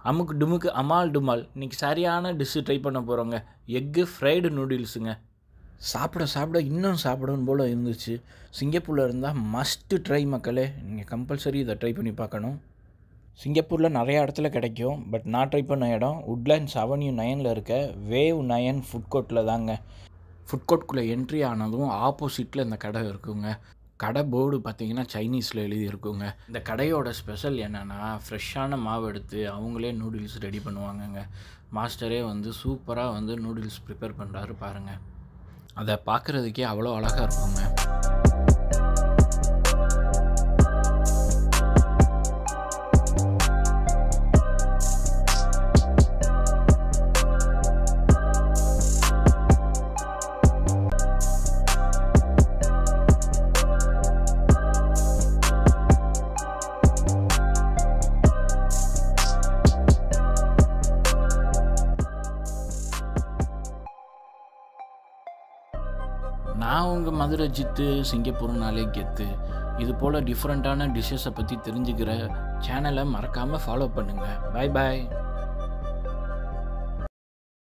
அமுக்கு டுமுக்கு அமால் டுமால். இன்றைக்கி சரியான டிஷ்ஷு ட்ரை பண்ண போகிறோங்க. எக்கு ஃப்ரைடு நூடுல்ஸுங்க. சாப்பிட சாப்பிட இன்னும் சாப்பிடணும் போல் இருந்துச்சு. சிங்கப்பூரில் இருந்தால் மஸ்ட்டு ட்ரை மக்களே. நீங்கள் கம்பல்சரி இதை ட்ரை பண்ணி பார்க்கணும். சிங்கப்பூரில் நிறையா இடத்துல கிடைக்கும். பட் நான் ட்ரை பண்ண இடம் உட்லேண்ட்ஸ் அவென்யூ 9 இருக்க வேவ் 9 ஃபுட் கோர்ட்டில் தாங்க. ஃபுட் கோர்ட்டுக்குள்ளே என்ட்ரி ஆனதும் ஆப்போசிட்டில் இந்த கடை இருக்குங்க. கடை போர்டு பார்த்திங்கன்னா சைனீஸில் எழுதி இருக்குங்க. இந்த கடையோட ஸ்பெஷல் என்னென்னா ஃப்ரெஷ்ஷான மாவு எடுத்து அவங்களே நூடுல்ஸ் ரெடி பண்ணுவாங்கங்க. மாஸ்டரே வந்து சூப்பராக வந்து நூடுல்ஸ் ப்ரிப்பேர் பண்ணுறாரு பாருங்கள். அதை பார்க்குறதுக்கே அவ்வளோ அழகாக இருக்குங்க. நான் உங்கள் மதுரை ஜித்து. சிங்கப்பூர்னாலே கெத்து. இது போல் டிஃப்ரெண்ட்டான டிஷ்ஷஸை பற்றி தெரிஞ்சுக்கிற சேனலை மறக்காமல் ஃபாலோ பண்ணுங்கள். பாய் பாய்.